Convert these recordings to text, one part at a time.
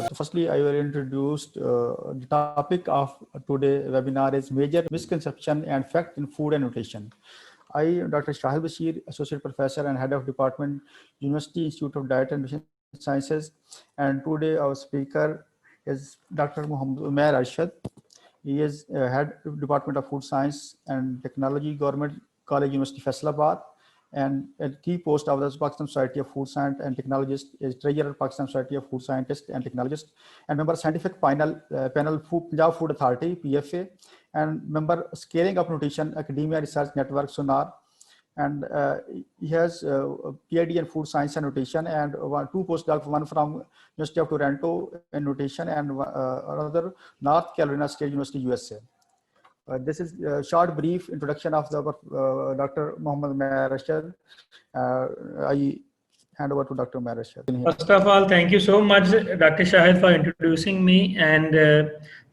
So firstly, I will introduce the topic of today webinar is major misconception and fact in food and nutrition. I am Dr. Shahid Bashir, Associate Professor and Head of Department, University Institute of Diet and Nutrition Sciences. And today our speaker is Dr. Muhammad Umair Arshad. He is Head of Department of Food Science and Technology, Government College University, Faisalabad. And at key post of the Pakistan Society of Food Science and Technologists is Treasurer Pakistan Society of Food Scientists and Technologists, and member Scientific Panel Punjab Food Authority (PFA), and member Scaling Up Nutrition Academia Research Network (SUNAR). And he has PhD in Food Science and Nutrition, and two postdocs, one from University of Toronto in Nutrition and another North Carolina State University, USA. This is a short brief introduction of the Dr. Muhammad Umair Arshad. I hand over to Dr. Umair Arshad. First of all, thank you so much, Dr. Shahid, for introducing me, and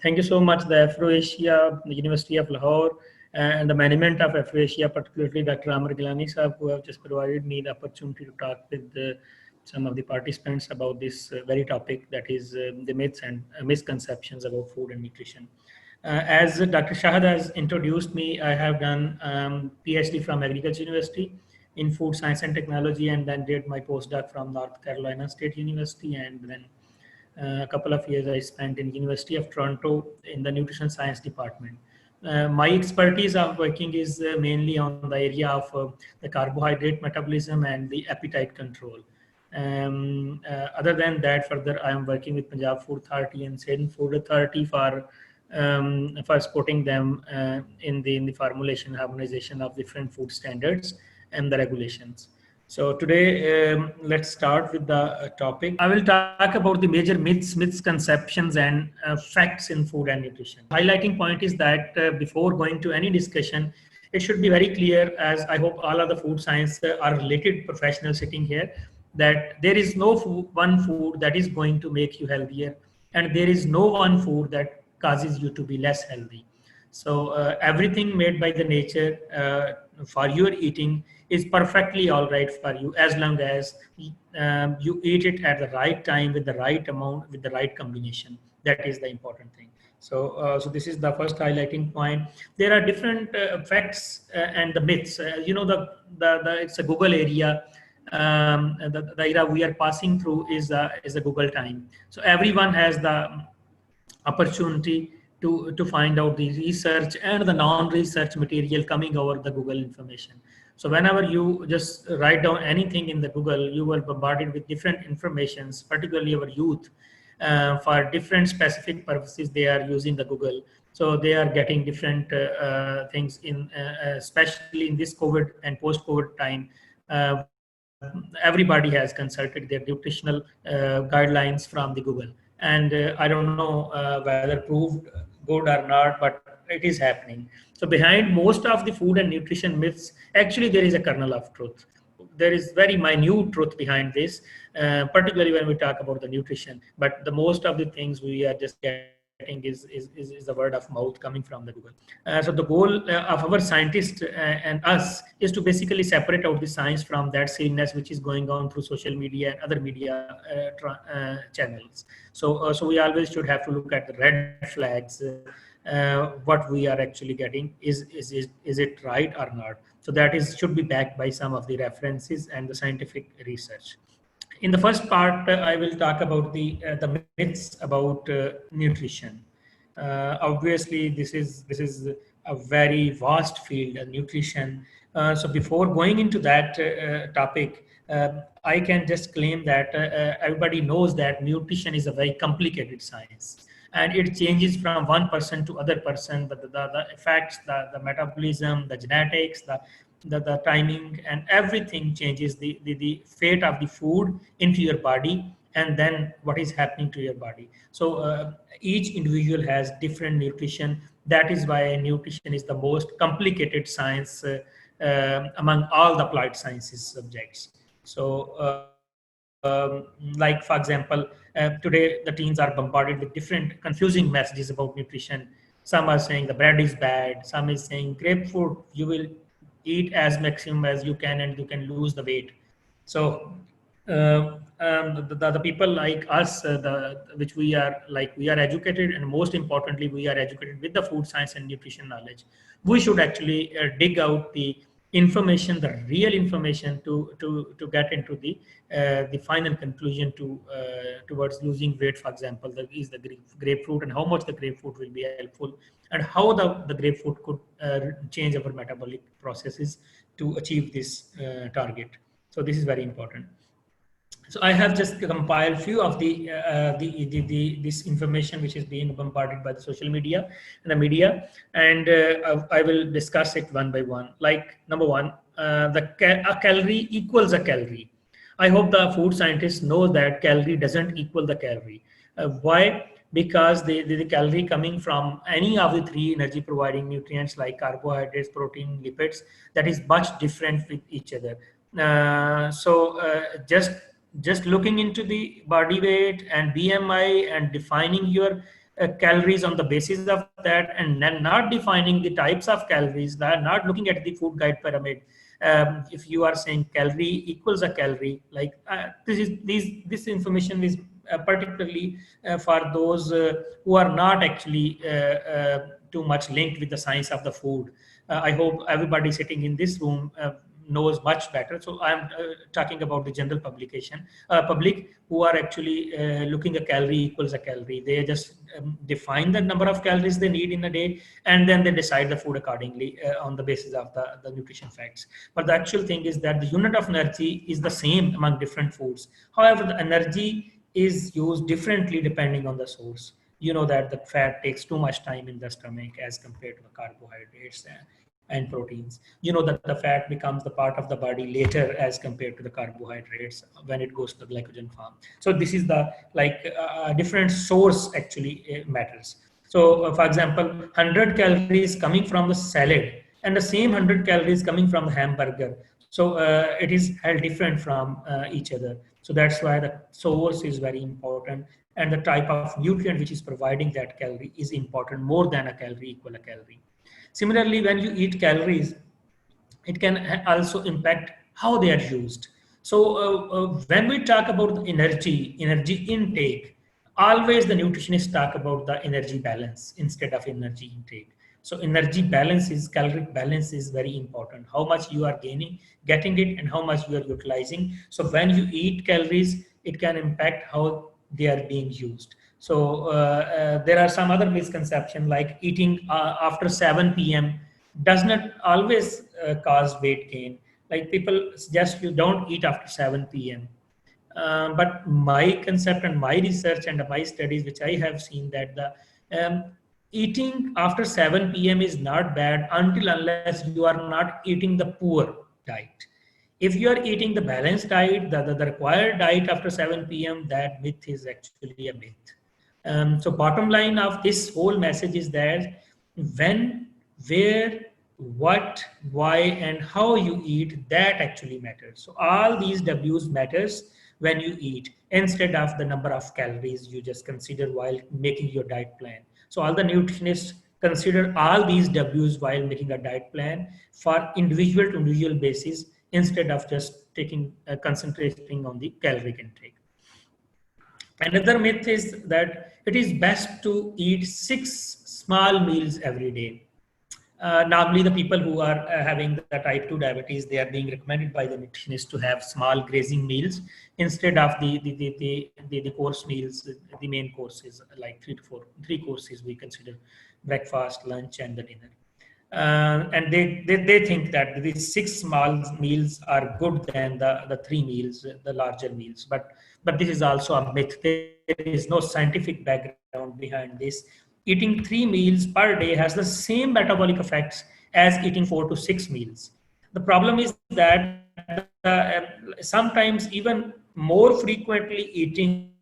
thank you so much, the Afro-Asia, the University of Lahore, and the management of Afro-Asia, particularly Dr. Amar Gilani Sahab, who have just provided me the opportunity to talk with some of the participants about this very topic, that is the myths and misconceptions about food and nutrition. As Dr. Shahid has introduced me, I have done PhD from Agriculture University in Food Science and Technology, and then did my postdoc from North Carolina State University, and then a couple of years I spent in University of Toronto in the Nutrition Science Department. My expertise of working is mainly on the area of the carbohydrate metabolism and the appetite control. Other than that, further I am working with Punjab Food Authority and Sindh Food Authority for supporting them in the formulation harmonization of different food standards and the regulations. So today, let's start with the topic. I will talk about the major myths, misconceptions, and facts in food and nutrition. Highlighting point is that before going to any discussion, it should be very clear, as I hope all of the food science are related professionals sitting here, that there is no one food that is going to make you healthier, and there is no one food that causes you to be less healthy. So everything made by the nature for your eating is perfectly all right for you, as long as you eat it at the right time, with the right amount, with the right combination. That is the important thing. So, so this is the first highlighting point. There are different facts and the myths. You know, it's a Google area. The era we are passing through is a Google time. So everyone has the opportunity to find out the research and the non-research material coming over the Google information. So whenever you just write down anything in the Google, you will bombarded with different informations, particularly our youth, for different specific purposes they are using the Google. So they are getting different things in, especially in this COVID and post-COVID time. Everybody has consulted their nutritional guidelines from the Google. And I don't know whether proved good or not, but it is happening. So behind most of the food and nutrition myths, actually there is a kernel of truth. There is very minute truth behind this, particularly when we talk about the nutrition. But the most of the things we are just getting is the word of mouth coming from the Google. So the goal of our scientists and us is to basically separate out the science from that silliness which is going on through social media and other media channels. So so we always should have to look at the red flags. What we are actually getting is it right or not? So that should be backed by some of the references and the scientific research. In the first part, I will talk about the myths about nutrition. Obviously, this is a very vast field, nutrition. So before going into that topic, I can just claim that everybody knows that nutrition is a very complicated science, and it changes from one person to other person. The effects, the metabolism, the genetics, the timing, and everything changes the fate of the food into your body, and then what is happening to your body. So each individual has different nutrition. That is why nutrition is the most complicated science among all the applied sciences subjects. So like for example, today the teens are bombarded with different confusing messages about nutrition. Some are saying the bread is bad, some is saying grapefruit you will eat as maximum as you can and you can lose the weight. So the people like us, which we are educated, and most importantly, we are educated with the food science and nutrition knowledge. We should actually dig out the information, the real information, to get into the final conclusion towards losing weight. For example, is the grapefruit, and how much the grapefruit will be helpful, and how the grapefruit could change our metabolic processes to achieve this target. So this is very important. So I have just compiled few of this information which is being bombarded by the social media and the media, and I will discuss it one by one. Like number one, a calorie equals a calorie. I hope the food scientists know that calorie doesn't equal the calorie. Why? Because the calorie coming from any of the three energy providing nutrients like carbohydrates, protein, lipids, that is much different with each other. Just looking into the body weight and BMI and defining your calories on the basis of that, and then not defining the types of calories, not looking at the food guide pyramid. If you are saying calorie equals a calorie, like this information is particularly for those who are not actually too much linked with the science of the food. I hope everybody sitting in this room knows much better. So I'm talking about the general public who are actually looking a calorie equals a calorie. They just define the number of calories they need in a day, and then they decide the food accordingly on the basis of the nutrition facts. But the actual thing is that the unit of energy is the same among different foods. However, the energy is used differently depending on the source. You know that the fat takes too much time in the stomach as compared to the carbohydrates and proteins. You know that the fat becomes the part of the body later as compared to the carbohydrates when it goes to the glycogen form. So this is the different source actually matters. So for example, 100 calories coming from the salad and the same 100 calories coming from the hamburger. So it is held different from each other. So that's why the source is very important, and the type of nutrient which is providing that calorie is important more than a calorie equal a calorie. Similarly, when you eat calories, it can also impact how they are used. So when we talk about energy intake, always the nutritionists talk about the energy balance instead of energy intake. So energy balance is, caloric balance is very important. How much you are getting it, and how much you are utilizing. So when you eat calories, it can impact how they are being used. So there are some other misconceptions like eating after 7 p.m. does not always cause weight gain. Like people suggest you don't eat after 7 p.m. But my concept and my research and my studies, which I have seen, that eating after 7 p.m. is not bad unless you are not eating the poor diet. If you are eating the balanced diet, the required diet after 7 p.m., that myth is actually a myth. So bottom line of this whole message is that when, where, what, why, and how you eat, that actually matters. So all these W's matters when you eat, instead of the number of calories you just consider while making your diet plan. So all the nutritionists consider all these W's while making a diet plan for individual to individual basis, instead of just concentrating on the caloric intake. Another myth is that it is best to eat 6 small meals every day. Normally, the people who are having the type 2 diabetes, they are being recommended by the nutritionist to have small grazing meals instead of the course meals. The main courses like 3 courses we consider: breakfast, lunch, and the dinner. And they think that these 6 small meals are good than the 3 meals, the larger meals. But this is also a myth. There is no scientific background behind this. Eating 3 meals per day has the same metabolic effects as eating 4 to 6 meals. The problem is that sometimes even more frequently eating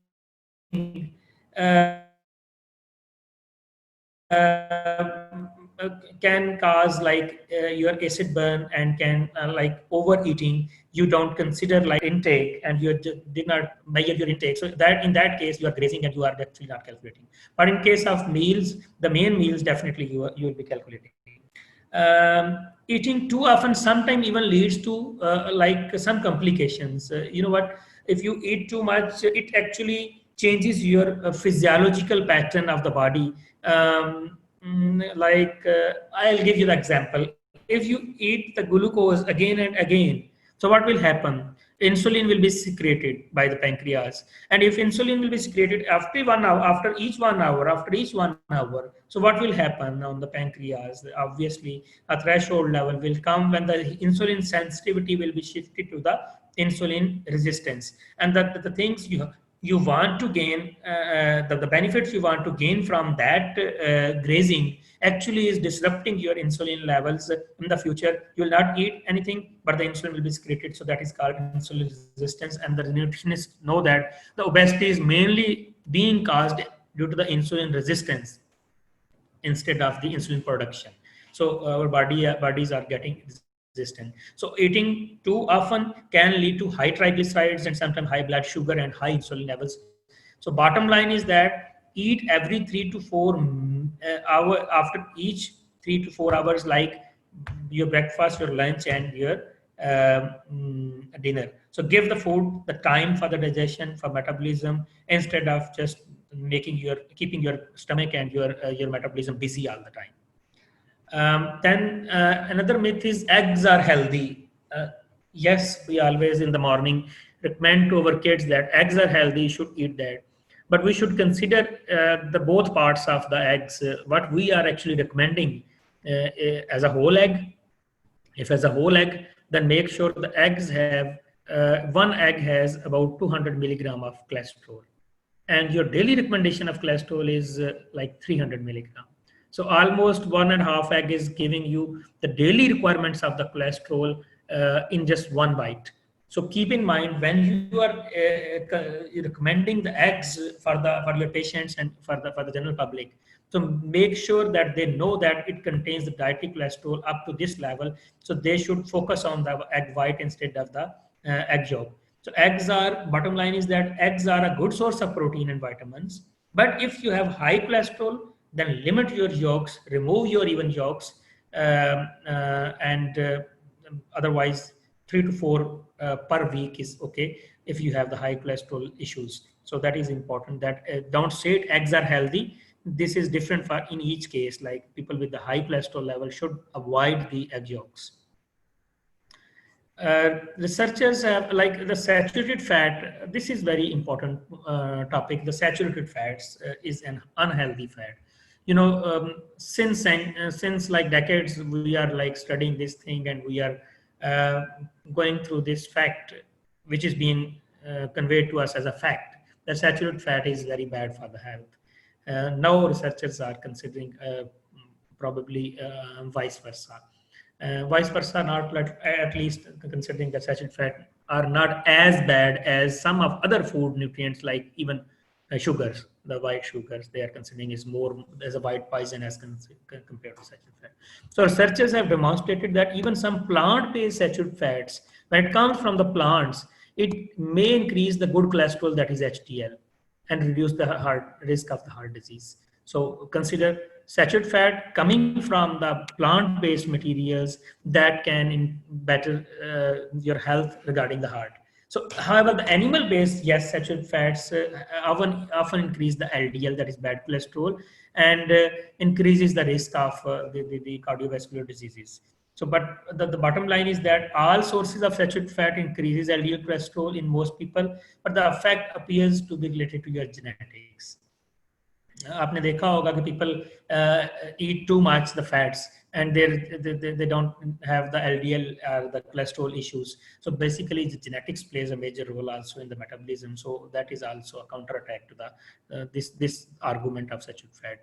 can cause your acid burn, and can like overeating. You don't consider like intake, and you did not measure your intake. So that in that case, you are grazing and you are actually not calculating. But in case of meals, the main meals, definitely you will be calculating. Eating too often sometimes even leads to like some complications. You know what? if you eat too much, it actually changes your physiological pattern of the body. I'll give you the example. If you eat the glucose again and again, so what will happen? Insulin will be secreted by the pancreas, and if insulin will be secreted after 1 hour, after each 1 hour, after each 1 hour, so what will happen on the pancreas? Obviously, a threshold level will come when the insulin sensitivity will be shifted to the insulin resistance, and the things you want to gain, the benefits you want to gain from that grazing actually is disrupting your insulin levels in the future. You will not eat anything, but the insulin will be secreted. So that is called insulin resistance. And the nutritionists know that the obesity is mainly being caused due to the insulin resistance instead of the insulin production. So our bodies are getting resistant. So eating too often can lead to high triglycerides and sometimes high blood sugar and high insulin levels. So bottom line is that eat every 3 to 4 hours after each 3 to 4 hours, like your breakfast, your lunch, and your dinner. So give the food the time for the digestion, for metabolism, instead of just keeping your stomach and your metabolism busy all the time. Then another myth is eggs are healthy. Yes, we always in the morning recommend to our kids that eggs are healthy, you should eat that. But we should consider the both parts of the eggs. What we are actually recommending as a whole egg. If as a whole egg, then make sure the eggs have, one egg has about 200 milligram of cholesterol. And your daily recommendation of cholesterol is like 300 milligram. So almost 1.5 egg is giving you the daily requirements of the cholesterol in just one bite. So keep in mind when you are recommending the eggs for your patients and for the general public. So make sure that they know that it contains the dietary cholesterol up to this level. So they should focus on the egg white instead of the egg yolk. So bottom line is that eggs are a good source of protein and vitamins. But if you have high cholesterol, then limit your yolks, remove your even yolks, and otherwise 3 to 4 per week is okay if you have the high cholesterol issues. So that is important, that don't say eggs are healthy. This is different for in each case, like people with the high cholesterol level should avoid the egg yolks. Researchers have, like the saturated fat, this is very important topic. The saturated fats is an unhealthy fat. Since like decades, we are like studying this thing, and we are going through this fact, which is being conveyed to us as a fact, that saturated fat is very bad for the health. Now researchers are considering probably vice versa. Vice versa, not at least considering that saturated fat are not as bad as some of other food nutrients, like even sugars, the white sugars. They are considering is more as a white poison as compared to saturated fat. So researchers have demonstrated that even some plant-based saturated fats, when it comes from the plants, it may increase the good cholesterol, that is HDL, and reduce the risk of the heart disease. So consider saturated fat coming from the plant-based materials that can better your health regarding the heart. So, however, the animal-based, yes, saturated fats often increase the LDL, that is bad cholesterol, and increases the risk of the cardiovascular diseases. So, but the bottom line is that all sources of saturated fat increases LDL cholesterol in most people, but the effect appears to be related to your genetics. आपने देखा होगा कि people eat too much the fats, and they don't have the LDL or the cholesterol issues. So basically, the genetics plays a major role also in the metabolism. So that is also a counterattack to the this argument of saturated fat.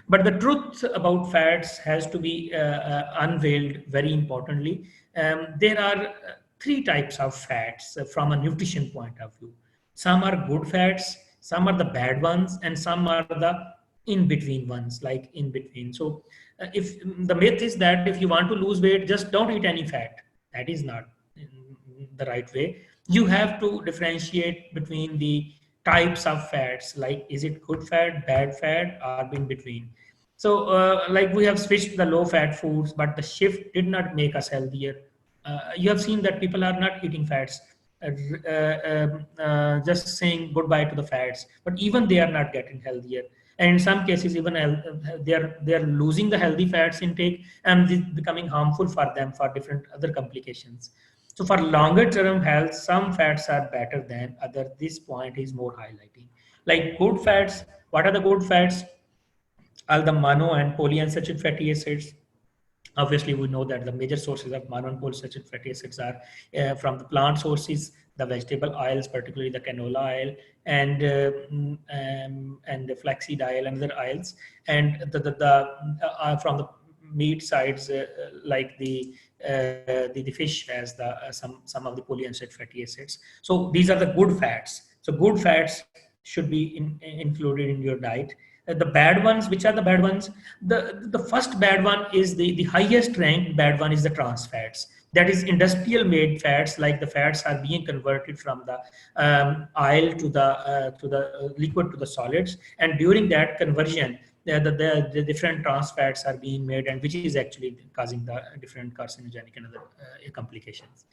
But the truth about fats has to be unveiled very importantly. There are 3 types of fats from a nutrition point of view. Some are good fats, some are the bad ones, and some are the in-between ones, like in between. So if the myth is that if you want to lose weight, just don't eat any fat. That is not the right way. You have to differentiate between the types of fats, like is it good fat, bad fat, or in between. So like we have switched the low fat foods, but the shift did not make us healthier. You have seen that people are not eating fats. just saying goodbye to the fats, but even they are not getting healthier. And in some cases, even they are losing the healthy fats intake, and this becoming harmful for them for different other complications. So for longer term health, some fats are better than other. This point is more highlighting. Like good fats, what are the good fats? All the mono and polyunsaturated fatty acids. Obviously, we know that the major sources of mono and polyunsaturated fatty acids are from the plant sources, the vegetable oils, particularly the canola oil, and the flaxseed oil and other oils, and from the meat sides, like the fish has some of the polyunsaturated fatty acids. So these are the good fats. So good fats should be included in your diet. The bad ones, which are the bad ones? The first bad one is the highest ranked bad one is the trans fats. That is industrial made fats, like the fats are being converted from the oil to the liquid to the solids, and during that conversion, the different trans fats are being made, and which is actually causing the different carcinogenic and other complications.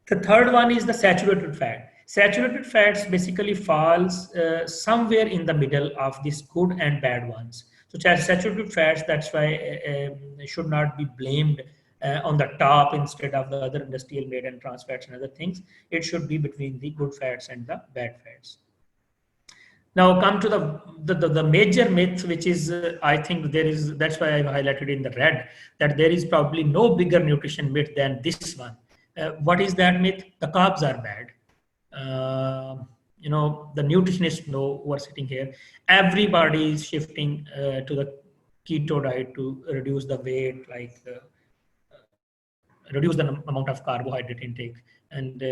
The third one is the saturated fat. Saturated fats basically falls somewhere in the middle of these good and bad ones. So saturated fats, that's why should not be blamed on the top instead of the other industrial made and trans fats and other things. It should be between the good fats and the bad fats. Now come to the major myth, which is I think that's why I've highlighted in the red, that there is probably no bigger nutrition myth than this one. What is that myth? The carbs are bad. The nutritionists know who are sitting here. Everybody is shifting to the keto diet to reduce the weight, reduce the amount of carbohydrate intake. And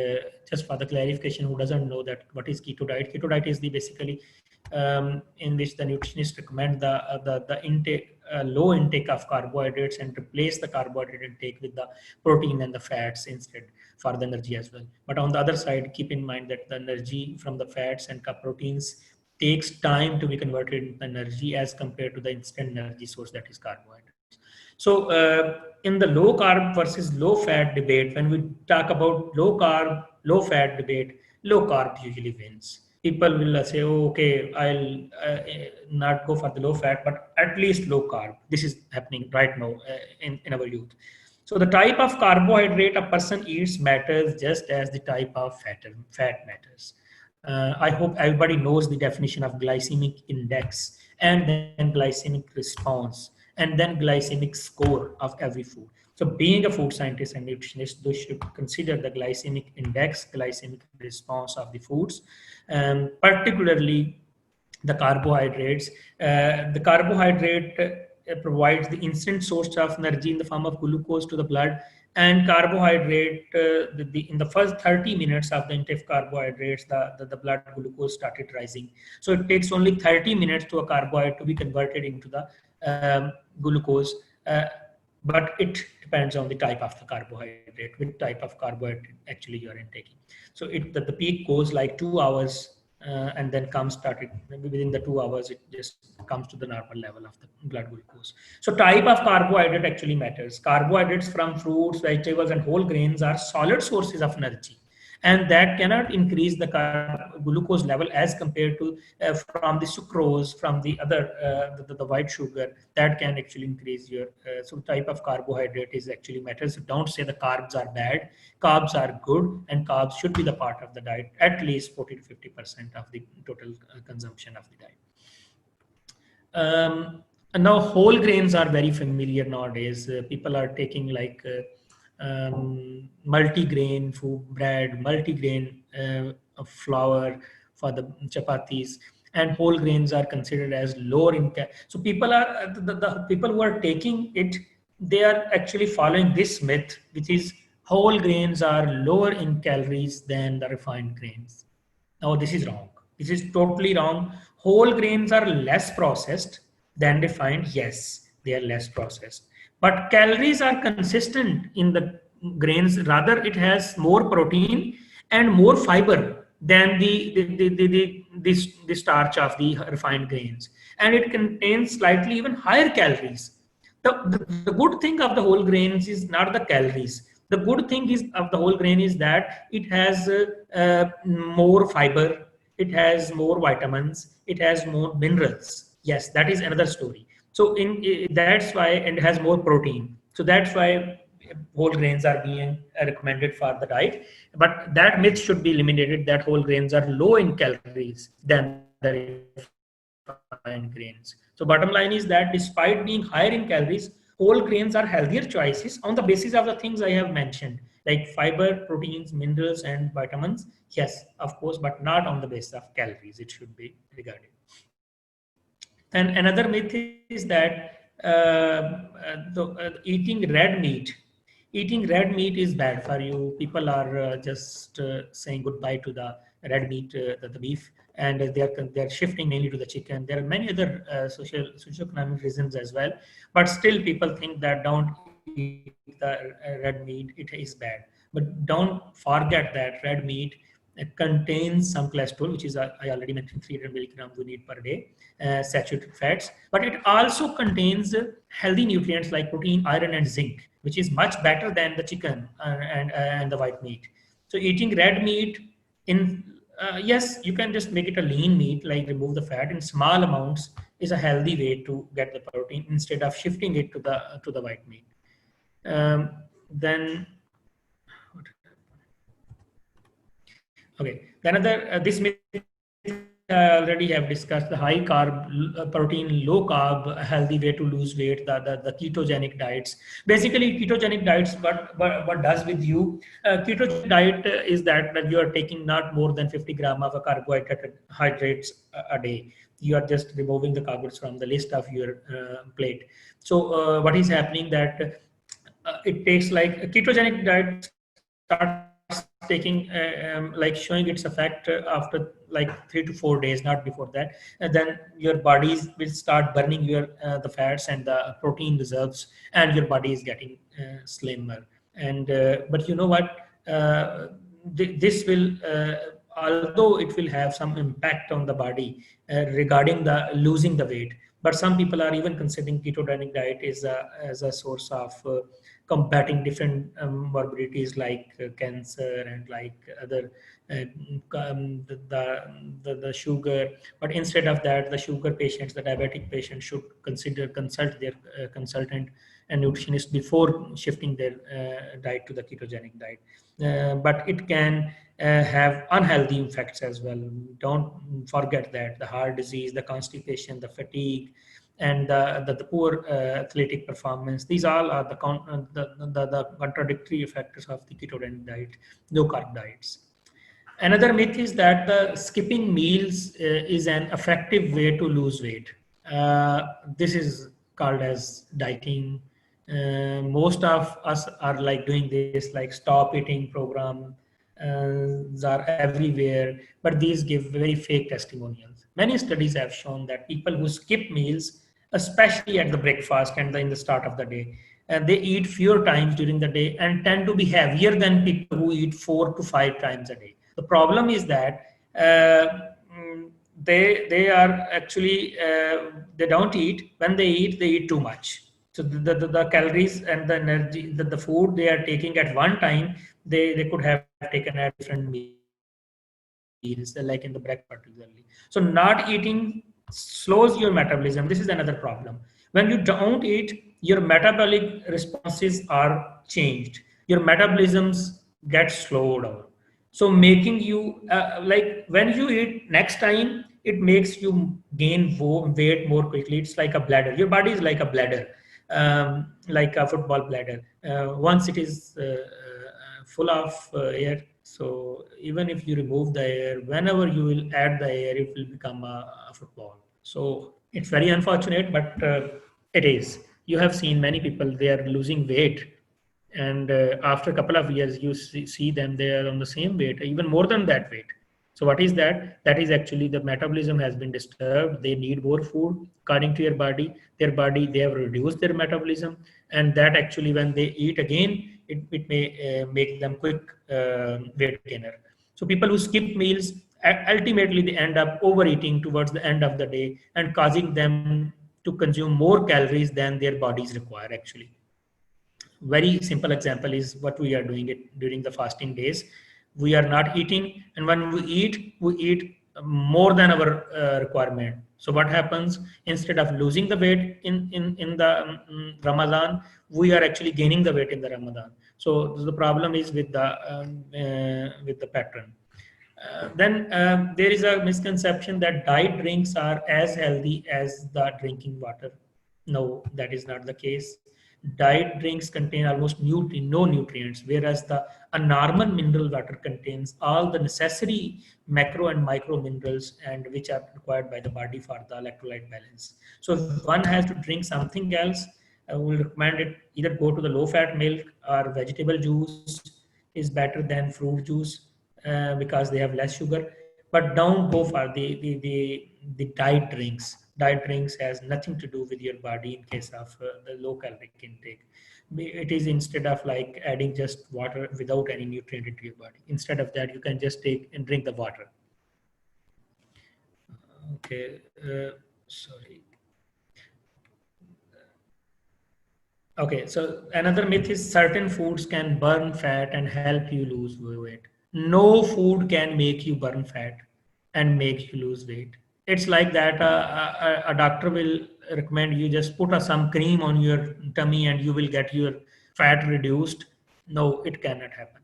just for the clarification, who doesn't know that what is keto diet? Keto diet is basically in which the nutritionists recommend the intake, low intake of carbohydrates, and replace the carbohydrate intake with the protein and the fats instead for the energy as well. But on the other side, keep in mind that the energy from the fats and proteins takes time to be converted into energy as compared to the instant energy source, that is carbohydrates. So in the low carb versus low fat debate, when we talk about low carb, low fat debate, low carb usually wins. People will say, oh, okay, I'll not go for the low fat, but at least low carb. This is happening right now in our youth. So the type of carbohydrate a person eats matters just as the type of fat matters. I hope everybody knows the definition of glycemic index, and then glycemic response, and then glycemic score of every food. So being a food scientist and nutritionist, they should consider the glycemic index, glycemic response of the foods, particularly the carbohydrates. The carbohydrate provides the instant source of energy in the form of glucose to the blood, and carbohydrate, in the first 30 minutes of the intake of carbohydrates, the blood glucose started rising. So it takes only 30 minutes to a carbohydrate to be converted into the glucose, but it depends on the type of the carbohydrate, which type of carbohydrate actually you are intaking. So the peak goes like 2 hours, and then started maybe within the 2 hours, it just comes to the normal level of the blood glucose. So type of carbohydrate actually matters. Carbohydrates from fruits, vegetables, and whole grains are solid sources of energy, and that cannot increase the glucose level as compared to from the sucrose, from the other the white sugar, that can actually increase your so type of carbohydrate is actually matters. So don't say the carbs are bad. Carbs are good, and carbs should be the part of the diet, at least 40 to 50% of the total consumption of the diet. And now whole grains are very familiar nowadays. People are taking like multi-grain food, bread, multi-grain flour for the chapatis, and whole grains are considered as lower in so people are the people who are taking it, they are actually following this myth, which is whole grains are lower in calories than the refined grains. Now this is wrong. This is totally wrong. Whole grains are less processed than refined. Yes, they are less processed, but calories are consistent in the grains. Rather, it has more protein and more fiber than the starch of the refined grains, and it contains slightly even higher calories. The good thing of the whole grains is not the calories. The good thing is of the whole grain is that it has more fiber, it has more vitamins, it has more minerals. Yes, that is another story. So that's why, and it has more protein. So that's why whole grains are being recommended for the diet. But that myth should be eliminated that whole grains are low in calories than the refined grains. So bottom line is that despite being higher in calories, whole grains are healthier choices on the basis of the things I have mentioned, like fiber, proteins, minerals, and vitamins. Yes, of course, but not on the basis of calories. It should be regarded. And another myth is that eating red meat, is bad for you. People are just saying goodbye to the red meat, the beef, and they're shifting mainly to the chicken. There are many other socioeconomic reasons as well, but still people think that don't eat the red meat, it is bad. But don't forget that red meat contains some cholesterol, which is I already mentioned 300 milligrams we need per day, saturated fats, but it also contains healthy nutrients like protein, iron, and zinc, which is much better than the chicken and the white meat. So eating red meat in yes, you can just make it a lean meat, like remove the fat in small amounts, is a healthy way to get the protein instead of shifting it to the white meat. Then okay, then this myth I already have discussed, the high carb, protein, low carb, healthy way to lose weight, the ketogenic diets. Basically, ketogenic diets, what does with you? Ketogenic diet is that you are taking not more than 50 grams of a carbohydrates a day. You are just removing the carbs from the list of your plate. So what is happening that it takes like a ketogenic diet starts taking like showing its effect after like 3 to 4 days, not before that. And then your bodies will start burning your the fats and the protein reserves, and your body is getting slimmer. And but you know what? This will although it will have some impact on the body regarding the losing the weight, but some people are even considering ketogenic diet as a source of combating different morbidities like cancer and like other the sugar. But instead of that, the sugar patients, the diabetic patients should consult their consultant and nutritionist before shifting their diet to the ketogenic diet. But it can have unhealthy effects as well. Don't forget that the heart disease, the constipation, the fatigue, and the poor athletic performance, these all are the contradictory factors of the ketogenic diet, low carb diets. Another myth is that skipping meals is an effective way to lose weight. This is called as dieting. Most of us are like doing this, like stop eating program are everywhere, but these give very fake testimonials. Many studies have shown that people who skip meals, especially at the breakfast and in the start of the day, they eat fewer times during the day and tend to be heavier than people who eat 4 to 5 times a day. The problem is that they are actually they don't eat. When they eat too much. So the calories and the energy, the food they are taking at one time, they could have taken at different meals, like in the breakfast particularly. So not eating slows your metabolism. This is another problem. When you don't eat, your metabolic responses are changed. Your metabolisms get slowed down. So making you like when you eat next time, it makes you gain weight more quickly. It's like a bladder. Your body is like a bladder, like a football bladder. Once it is full of air, so even if you remove the air, whenever you will add the air, it will become a football. So it's very unfortunate, but it is. You have seen many people, they are losing weight, and after a couple of years you see them, they are on the same weight, even more than that weight. So what is that? That is actually the metabolism has been disturbed. They need more food according to your body. Their body, they have reduced their metabolism, and that actually when they eat again, it may make them quick weight gainer. So people who skip meals, ultimately they end up overeating towards the end of the day and causing them to consume more calories than their bodies require actually. Very simple example is what we are doing it during the fasting days. We are not eating, and when we eat more than our requirement. So what happens? Instead of losing the weight in the Ramadan, we are actually gaining the weight in the Ramadan. So the problem is with the pattern. Then there is a misconception that diet drinks are as healthy as the drinking water. No, that is not the case. Diet drinks contain almost no nutrients, whereas a normal mineral water contains all the necessary macro and micro minerals and which are required by the body for the electrolyte balance. So if one has to drink something else, I will recommend it either go to the low fat milk or vegetable juice is better than fruit juice because they have less sugar. But don't go for the diet drinks. Diet drinks has nothing to do with your body in case of the low caloric intake. It is instead of like adding just water without any nutrient into your body. Instead of that, you can just take and drink the water. Okay, sorry. Okay, so another myth is certain foods can burn fat and help you lose weight. No food can make you burn fat and make you lose weight. It's like that a doctor will recommend you just put some cream on your tummy and you will get your fat reduced. No, it cannot happen.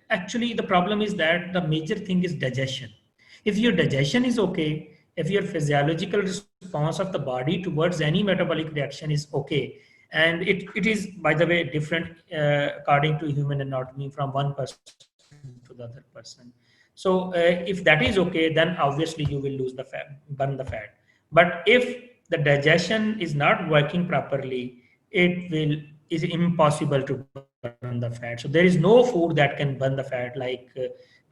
Actually, the problem is that the major thing is digestion. If your digestion is okay, if your physiological response of the body towards any metabolic reaction is okay, and it is, by the way, different according to human anatomy from one person to the other person. So if that is okay, then obviously you will lose the fat, burn the fat. But if the digestion is not working properly, it will is impossible to burn the fat. So there is no food that can burn the fat like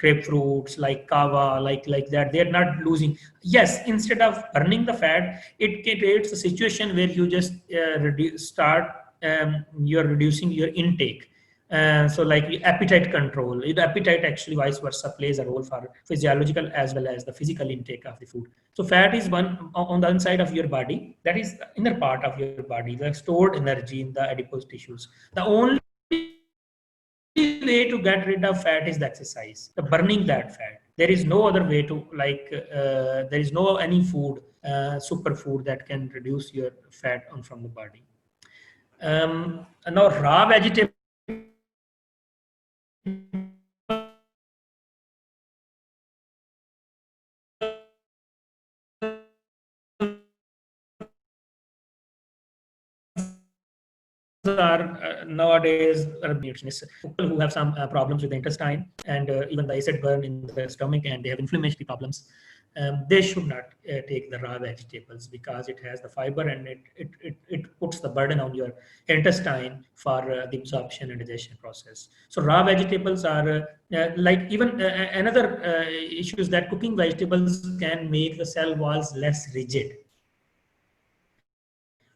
grapefruits, like kava, like that. They are not losing. Yes, instead of burning the fat, it creates a situation where you just you're reducing your intake. So like appetite control, the appetite actually vice versa plays a role for physiological as well as the physical intake of the food. So fat is one on the inside of your body, that is the inner part of your body, the stored energy in the adipose tissues. The only way to get rid of fat is the exercise, the burning that fat. There is no other way to there is no any food, superfood that can reduce your fat on from the body. Now raw vegetables are nowadays nutritionists, people who have some problems with the intestine and even the acid burn in the stomach and they have inflammatory problems. They should not take the raw vegetables because it has the fiber and it puts the burden on your intestine for the absorption and digestion process. So raw vegetables are like even another issue is that cooking vegetables can make the cell walls less rigid,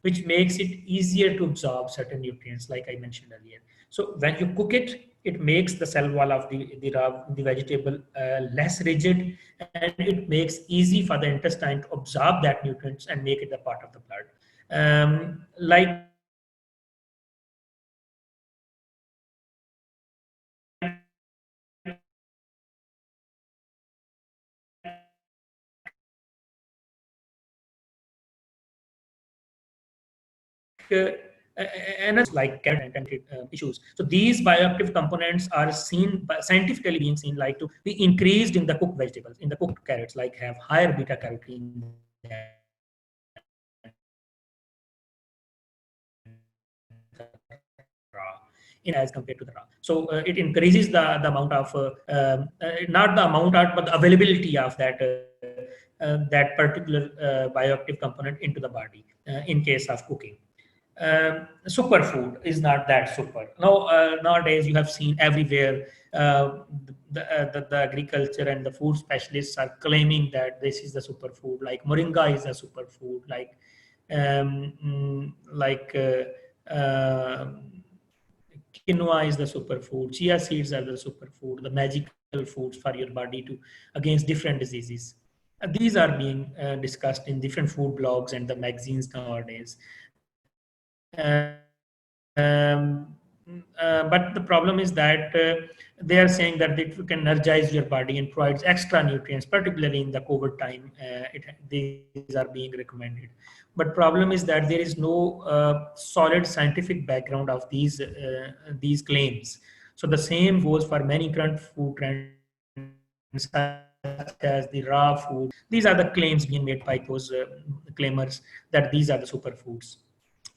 which makes it easier to absorb certain nutrients, like I mentioned earlier. So when you cook it, it makes the cell wall of the vegetable less rigid, and it makes easy for the intestine to absorb that nutrients and make it a part of the blood. Like and like carrot and issues. So these bioactive components are seen scientifically being seen like to be increased in the cooked vegetables, in the cooked carrots, like have higher beta carotene raw in as compared to the raw. So it increases the amount of not the amount of, but the availability of that particular bioactive component into the body in case of cooking. Superfood is not that super. Now, nowadays you have seen everywhere the agriculture and the food specialists are claiming that this is the superfood. Like moringa is a superfood. Like quinoa is the superfood. Chia seeds are the superfood. The magical foods for your body to against different diseases. These are being discussed in different food blogs and the magazines nowadays. But the problem is that they are saying that it can energize your body and provides extra nutrients, particularly in the COVID time. These are being recommended. But problem is that there is no solid scientific background of these claims. So the same goes for many current food trends, such as the raw food. These are the claims being made by those claimers that these are the superfoods.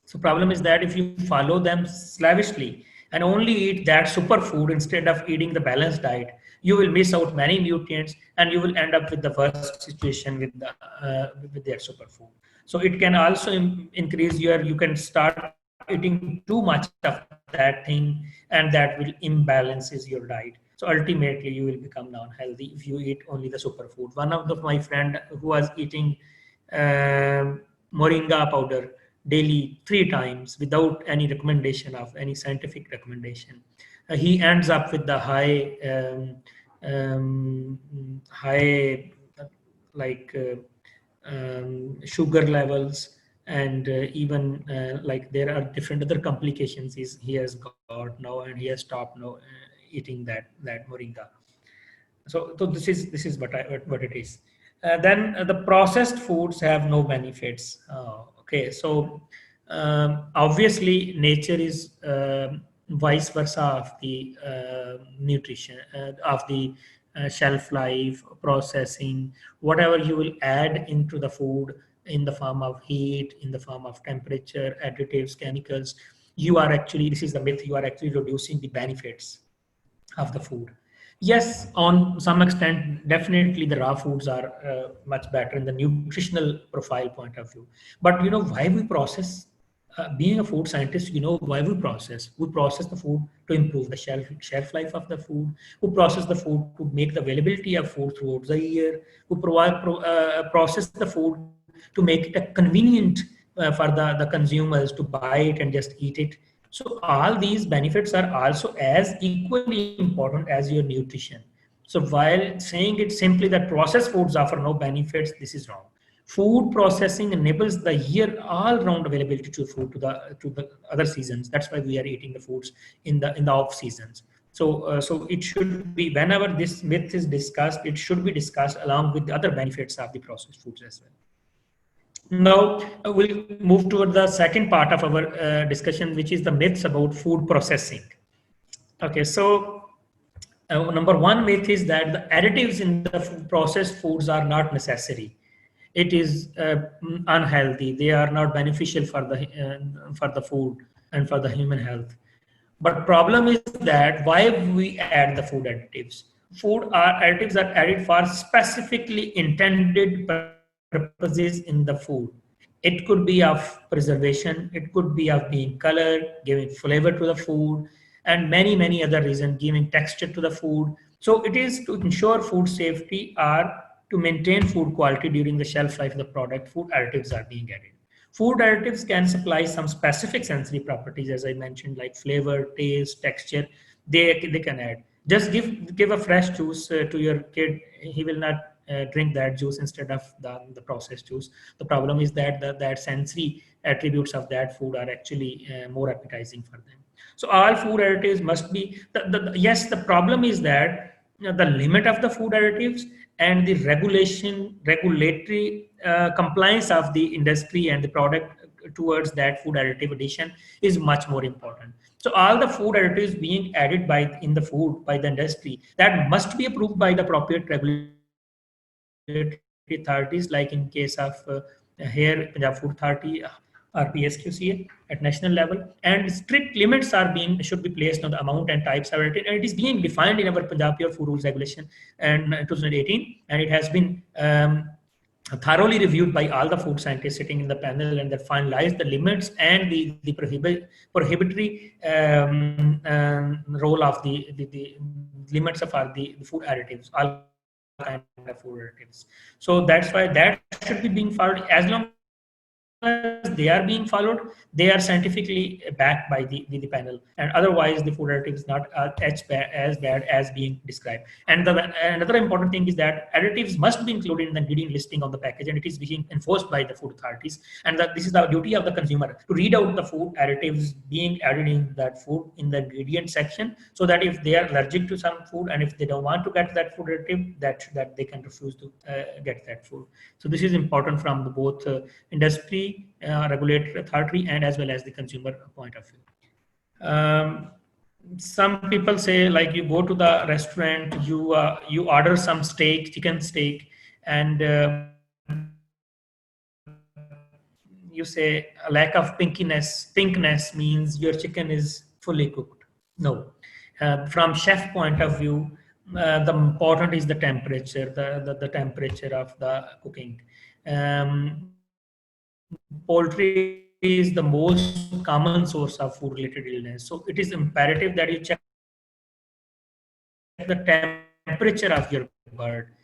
So problem is that if you follow them slavishly and only eat that superfood instead of eating the balanced diet, you will miss out many nutrients and you will end up with the worst situation with their superfood. So it can also increase you can start eating too much of that thing, and that will imbalances your diet. So ultimately you will become non-healthy if you eat only the superfood. One of my friend who was eating moringa powder daily 3 times without any recommendation of any scientific recommendation, he ends up with the high like sugar levels, and even like there are different other complications he has got now, and he has stopped now eating that moringa. So this is what it is. Then the processed foods have no benefits. Okay, so obviously nature is vice versa of the nutrition of the shelf life, processing, whatever you will add into the food in the form of heat, in the form of temperature, additives, chemicals. You are actually, this is the myth, you are actually reducing the benefits of the food. Yes, on some extent, definitely the raw foods are much better in the nutritional profile point of view. But you know why we process? Being a food scientist, you know why we process. We process the food to improve the shelf life of the food. We process the food to make the availability of food throughout the year. We process the food to make it a convenient for the consumers to buy it and just eat it. So all these benefits are also as equally important as your nutrition. So while saying it simply that processed foods offer no benefits, this is wrong. Food processing enables the year all-round availability to food to the other seasons. That's why we are eating the foods in the off seasons. So it should be, whenever this myth is discussed, it should be discussed along with the other benefits of the processed foods as well. Now we'll move toward the second part of our discussion, which is the myths about food processing. Okay, so number one myth is that the additives in the processed foods are not necessary. It is unhealthy. They are not beneficial for the food and for the human health. But problem is that why we add the food additives? Additives are added for specifically intended purposes in the food. It could be of preservation, it could be of being color, giving flavor to the food, and many other reasons, giving texture to the food. So it is to ensure food safety or to maintain food quality during the shelf life of the product. Food additives are being added. Food additives can supply some specific sensory properties, as I mentioned, like flavor, taste, texture. They can add. Just give a fresh juice to your kid. He will not drink that juice instead of the processed juice. The problem is that that sensory attributes of that food are actually more appetizing for them. So all food additives must be, yes, the problem is that the limit of the food additives and the regulatory compliance of the industry and the product towards that food additive addition is much more important. So all the food additives being added in the food by the industry, that must be approved by the appropriate regulatory authorities, like in case of here Punjab Food Authority or PSQCA at national level. And strict limits should be placed on the amount and types of additive, and it is being defined in our Punjab Pure Food Rules Regulation and 2018, and it has been thoroughly reviewed by all the food scientists sitting in the panel, and that finalized the limits and the prohibitory role of the limits of the food additives, all kind of food additives. So that's why that should be being followed. As long as the food as they are being followed, they are scientifically backed by the panel, and otherwise the food additive is not as bad as being described. And another important thing is that additives must be included in the ingredient listing on the package, and it is being enforced by the food authorities. And this is the duty of the consumer to read out the food additives being added in that food in the ingredient section, so that if they are allergic to some food and if they don't want to get that food additive, that they can refuse to get that food. So this is important from the both industry, regulatory authority, and as well as the consumer point of view. Some people say, like, you go to the restaurant, you order some steak, chicken steak, and you say a lack of pinkness means your chicken is fully cooked. No. From chef point of view, the important is the temperature, the temperature of the cooking. Poultry is the most common source of food related illness, so it is imperative that you check the temperature of your bird.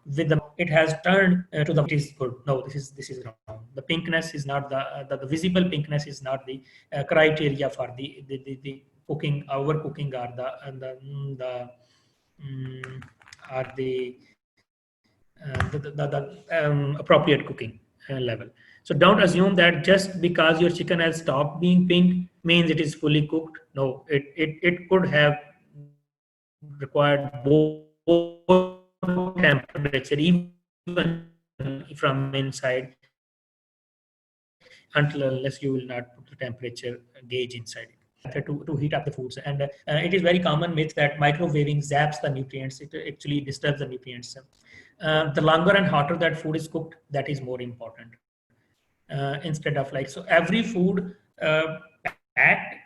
With the it has turned to the it is good. No, this is wrong. The pinkness is not the visible pinkness is not the criteria for the cooking, overcooking, or the appropriate cooking level. So don't assume that just because your chicken has stopped being pink means it is fully cooked. No, it could have required more temperature, even from inside, unless you will not put the temperature gauge inside it to heat up the foods. And it is very common myth that microwaving zaps the nutrients. It actually disturbs the nutrients. The longer and hotter that food is cooked, that is more important. Instead of, like, so every food, packed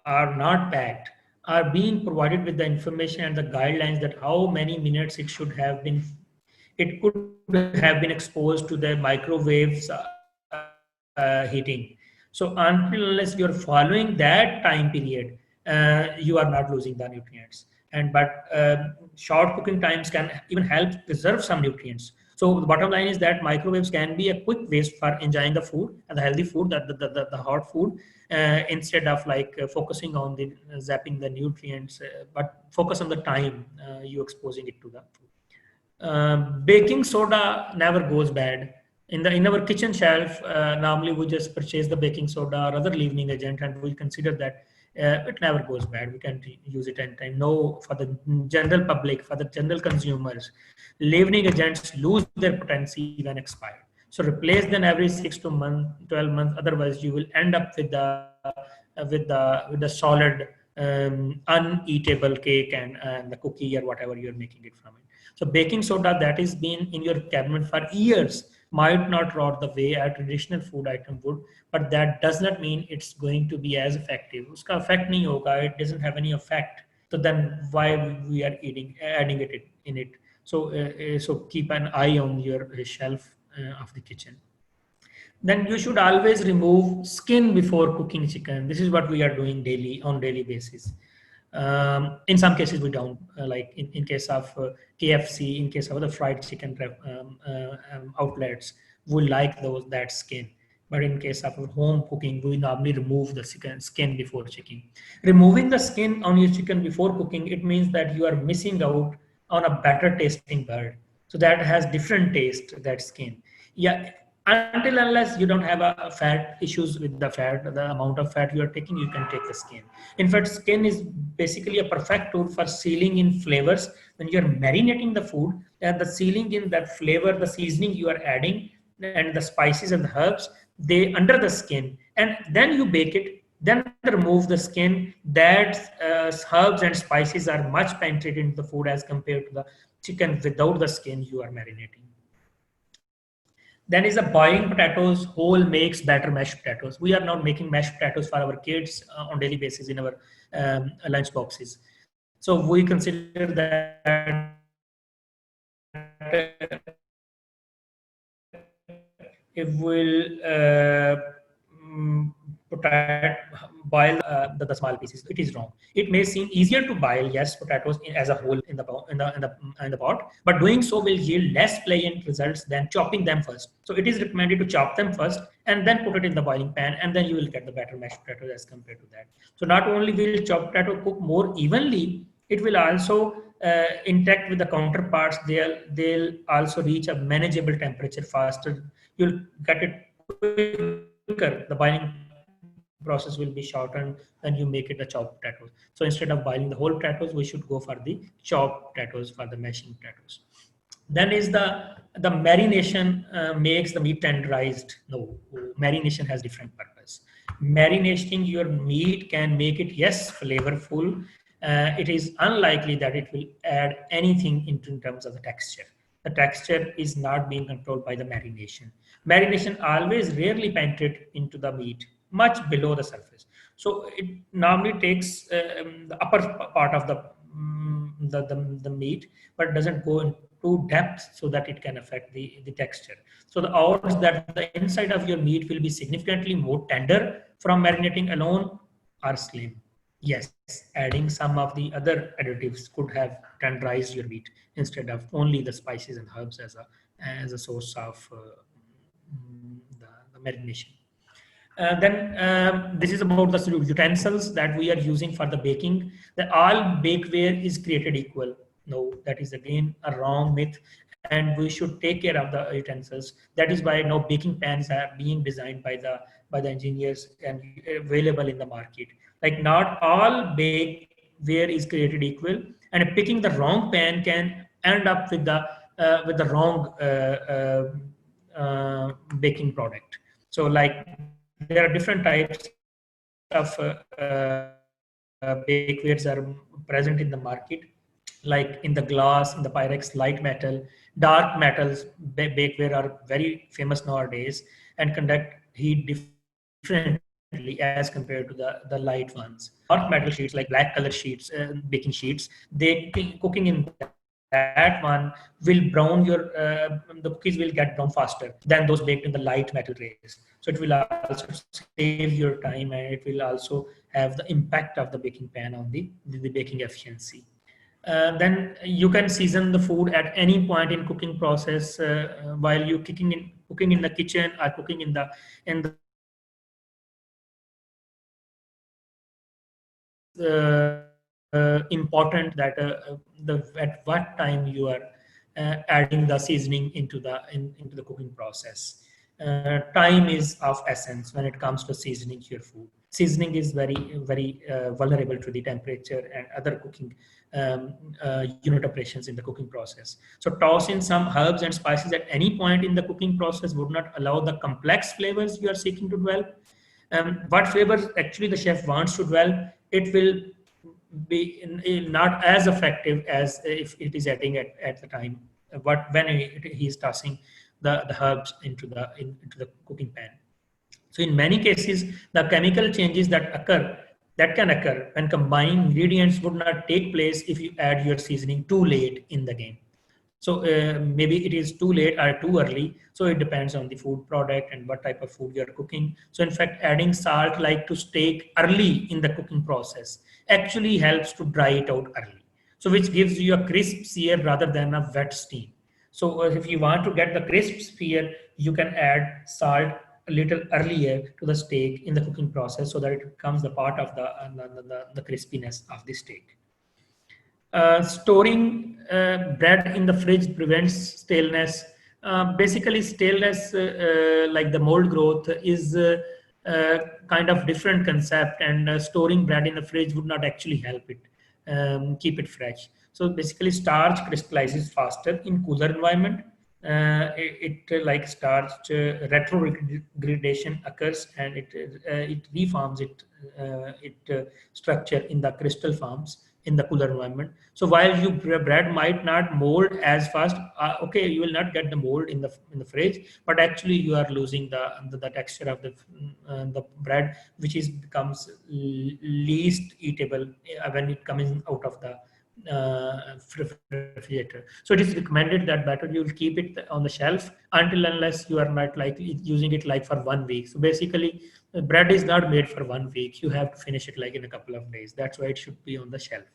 or not packed, are being provided with the information and the guidelines that how many minutes it should have been, it could have been exposed to the microwaves heating. So until unless you're following that time period, you are not losing the nutrients. But short cooking times can even help preserve some nutrients. So the bottom line is that microwaves can be a quick waste for enjoying the food and the healthy food, the hot food, instead of, like, focusing on the zapping the nutrients, but focus on the time you exposing it to the food. Baking soda never goes bad. In our kitchen shelf, normally we just purchase the baking soda or other leavening agent, and we consider that it never goes bad. We can use it anytime. No, for the general public, for the general consumers, leavening agents lose their potency when expired. So replace them every 12 months. Otherwise, you will end up with the solid, uneatable cake and the cookie or whatever you're making it from it. So baking soda that is been in your cabinet for years might not rot the way a traditional food item would, but that does not mean it's going to be as effective. Uska effect nahi hoga, it doesn't have any effect. So then why we are adding it in it? So keep an eye on your shelf of the kitchen. Then you should always remove skin before cooking chicken. This is what we are doing on daily basis. In some cases we don't, like in case of KFC, in case of the fried chicken outlets, we like that skin. But in case of home cooking, we normally remove the skin before cooking. Removing the skin on your chicken before cooking, it means that you are missing out on a better tasting bird. So that has different taste, that skin. Yeah, until unless you don't have a fat issues with the fat, the amount of fat you are taking, you can take the skin. In fact, skin is basically a perfect tool for sealing in flavors. When you're marinating the food, the sealing in that flavor, the seasoning you are adding, and the spices and the herbs, they under the skin, and then you bake it, then remove the skin. That herbs and spices are much penetrated into the food as compared to the chicken without the skin you are marinating. Then is the boiling potatoes. Whole makes better mashed potatoes. We are not making mashed potatoes for our kids on daily basis in our lunch boxes. So we consider that if we'll boil the small pieces. It is wrong. It may seem easier to boil, yes, potatoes as a whole in the pot, but doing so will yield less pleasant results than chopping them first. So it is recommended to chop them first and then put it in the boiling pan, and then you will get the better mashed potatoes as compared to that. So not only will chopped potato cook more evenly, it will also interact with the counterparts. They'll also reach a manageable temperature faster. You'll get it quicker. The boiling process will be shortened when you make it the chopped potatoes. So instead of boiling the whole potatoes, we should go for the chopped potatoes for the mashing potatoes. Then is the marination makes the meat tenderized. No, marination has different purpose. Marinating your meat can make it, yes, flavorful. It is unlikely that it will add anything in terms of the texture. The texture is not being controlled by the marination. Marination always rarely penetrates into the meat, much below the surface. So it normally takes the upper part of the meat, but doesn't go into depth so that it can affect the texture. So the odds that the inside of your meat will be significantly more tender from marinating alone are slim. Yes, adding some of the other additives could have tenderized your meat instead of only the spices and herbs as a source of the marination. Then this is about the utensils that we are using for the baking. That all bakeware is created equal. No, that is again a wrong myth, and we should take care of the utensils. That is why now baking pans are being designed by the engineers and available in the market. Like not all bakeware is created equal, and picking the wrong pan can end up with the wrong baking product. So like there are different types of bakewares are present in the market, like in the glass, in the Pyrex, light metal, dark metals. Bakeware are very famous nowadays and conduct heat differently as compared to the light ones. Dark metal sheets like black color sheets, baking sheets, cooking in that one will brown the cookies will get brown faster than those baked in the light metal trays. So it will also save your time, and it will also have the impact of the baking pan on the baking efficiency. Then you can season the food at any point in cooking process while you cooking in the kitchen or cooking in the important that at what time you are adding the seasoning into the cooking process. Time is of essence when it comes to seasoning your food. Seasoning is very vulnerable to the temperature and other cooking unit operations in the cooking process. So toss in some herbs and spices at any point in the cooking process would not allow the complex flavors you are seeking to develop. What flavors actually the chef wants to develop, it will be not as effective as if it is adding at the time when he is tossing the herbs into the cooking pan. So in many cases, the chemical changes that can occur when combining ingredients would not take place if you add your seasoning too late in the game. So maybe it is too late or too early. So it depends on the food product and what type of food you're cooking. So in fact, adding salt like to steak early in the cooking process actually helps to dry it out early. So which gives you a crisp sear rather than a wet steam. So if you want to get the crisp sear, you can add salt a little earlier to the steak in the cooking process so that it becomes the part of the crispiness of the steak. Storing bread in the fridge prevents staleness. Basically, staleness, like the mold growth, is kind of different concept, and storing bread in the fridge would not actually help it keep it fresh. So basically, starch crystallizes faster in cooler environment. Like starch retrogradation occurs, and it reforms its structure in the crystal forms in the cooler environment. So while bread might not mold as fast, okay, you will not get the mold in the fridge, but actually you are losing the texture of the bread, which becomes least eatable when it comes out of refrigerator. So it is recommended that better you will keep it on the shelf until unless you are not like using it like for 1 week. So basically, bread is not made for 1 week. You have to finish it like in a couple of days. That's why it should be on the shelf.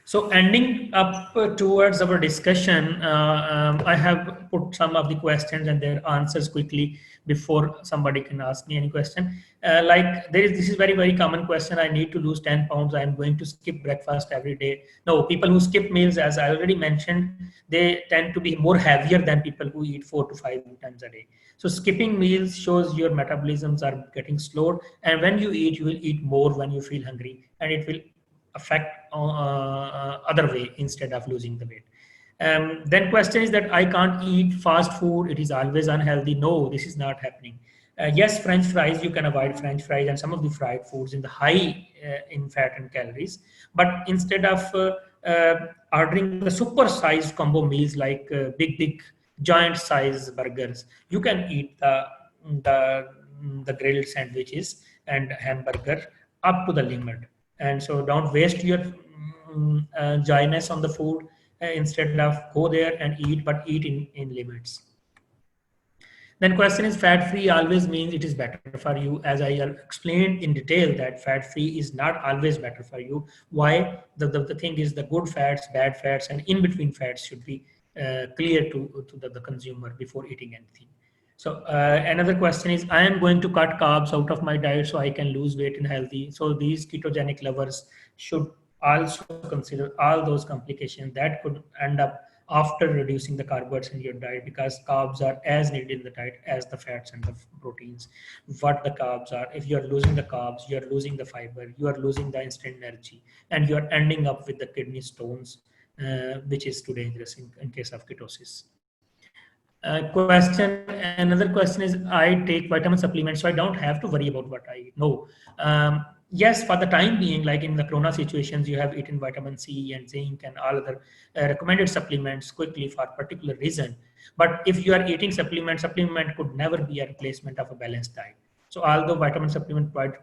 So ending up towards our discussion, I have put some of the questions and their answers quickly before somebody can ask me any question. Like this is very common question. I need to lose 10 pounds. I'm going to skip breakfast every day. No, people who skip meals, as I already mentioned, they tend to be more heavier than people who eat 4 to 5 times a day. So skipping meals shows your metabolisms are getting slowed, and when you eat, you will eat more when you feel hungry, and it will affect other way instead of losing the weight. Then question is that I can't eat fast food. It is always unhealthy. No, this is not happening. Yes, French fries, you can avoid French fries and some of the fried foods in the high in fat and calories. But instead of ordering the super sized combo meals like big giant size burgers, you can eat the, the grilled sandwiches and hamburger up to the limit. And so don't waste your joyness on the food. Instead of go there and eat, but eat in limits. Then question is fat free always means it is better for you. As I explained in detail that fat free is not always better for you. Why? The thing is the good fats, bad fats, and in between fats should be clear to the consumer before eating anything. So another question is, I am going to cut carbs out of my diet so I can lose weight and healthy. So these ketogenic lovers should also consider all those complications that could end up after reducing the carbohydrates in your diet, because carbs are as needed in the diet as the fats and the proteins. What the carbs are, if you are losing the carbs, you are losing the fiber, you are losing the instant energy, and you are ending up with the kidney stones, which is too dangerous in case of ketosis. Another question is, I take vitamin supplements, so I don't have to worry about what I eat. No. Yes, for the time being, like in the corona situations, you have eaten vitamin C and zinc and all other recommended supplements quickly for a particular reason. But if you are eating supplement could never be a replacement of a balanced diet. So although vitamin supplement provide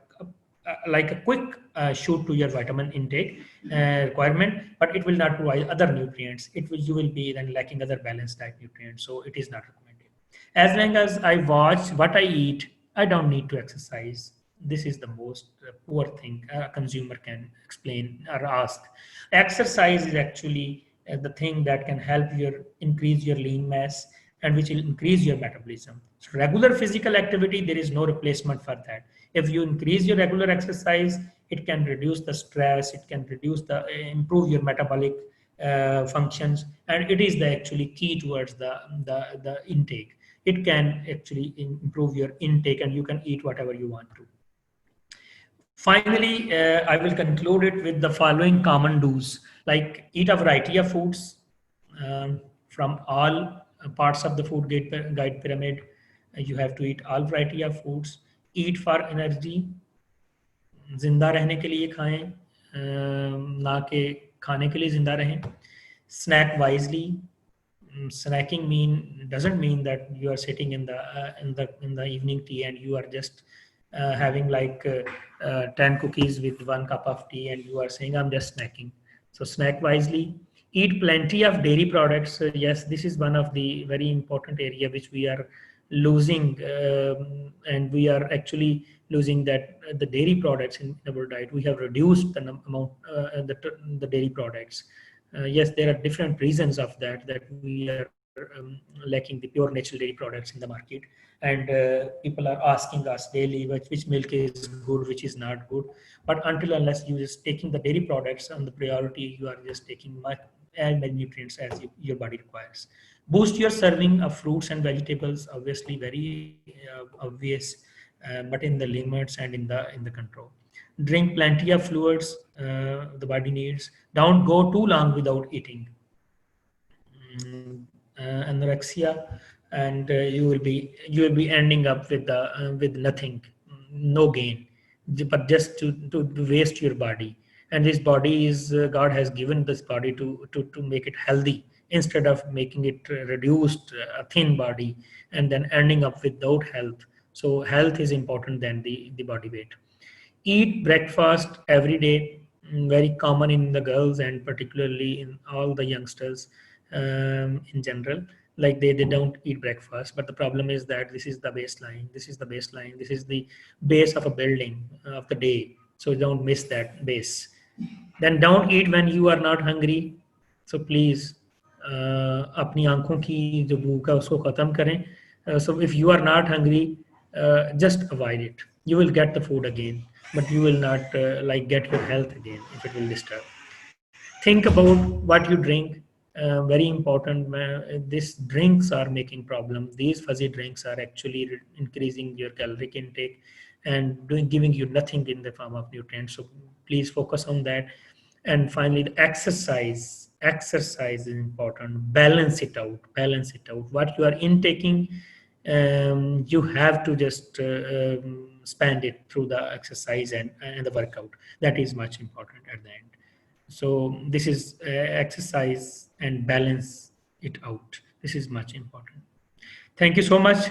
like a quick shoot to your vitamin intake requirement, but it will not provide other nutrients. You will be then lacking other balanced diet nutrients, so it is not recommended. As long as I watch what I eat, I don't need to exercise. This is the most poor thing a consumer can explain or ask. Exercise is actually the thing that can help increase your lean mass and which will increase your metabolism. So regular physical activity, there is no replacement for that. If you increase your regular exercise, it can reduce the stress, it can improve your metabolic functions, and it is the actually key towards the intake. It can actually improve your intake, and you can eat whatever you want to. Finally, I will conclude it with the following common do's, like eat a variety of foods from all parts of the food guide pyramid. You have to eat all variety of foods. Eat for energy, जिंदा रहने के लिए खाएं, ना कि खाने के लिए जिंदा रहें. Snack wisely. Snacking doesn't mean that you are sitting in the evening tea and you are just having like 10 cookies with 1 cup of tea and you are saying I'm just snacking. So snack wisely. Eat plenty of dairy products. Yes, this is one of the very important area which we are losing, and we are actually losing that the dairy products in our diet. We have reduced the amount the dairy products. Yes, there are different reasons of that we are lacking the pure natural dairy products in the market, and people are asking us daily which milk is good, which is not good. But until unless you just taking the dairy products on the priority, you are just taking as many nutrients as your body requires. Boost your serving of fruits and vegetables, obviously very obvious, but in the limits and in the control. Drink plenty of fluids the body needs. Don't go too long without eating. Anorexia, and you will be ending up with nothing, no gain, but just to waste your body. And this body is God has given this body to make it healthy instead of making it reduced, a thin body, and then ending up without health. So health is important than the body weight. Eat breakfast every day. very common in the girls and particularly in all the youngsters in general. Like they don't eat breakfast, but the problem is that this is the baseline. This is the baseline. This is the base of a building of the day. So don't miss that base. Then don't eat when you are not hungry. So please, अपनी आंखों की जो भूख है उसको खत्म करें. So if you are not hungry, just avoid it. You will get the food again, but you will not like get your health again if it will disturb. Think about what you drink. Very important. These drinks are making problem. These fuzzy drinks are actually increasing your caloric intake and giving you nothing in the form of nutrients. So please focus on that. And finally, the exercise. Exercise is important. Balance it out. Balance it out. What you are intaking, you have to just spend it through the exercise and the workout. That is much important at the end. So this is exercise and balance it out. This is much important. Thank you so much.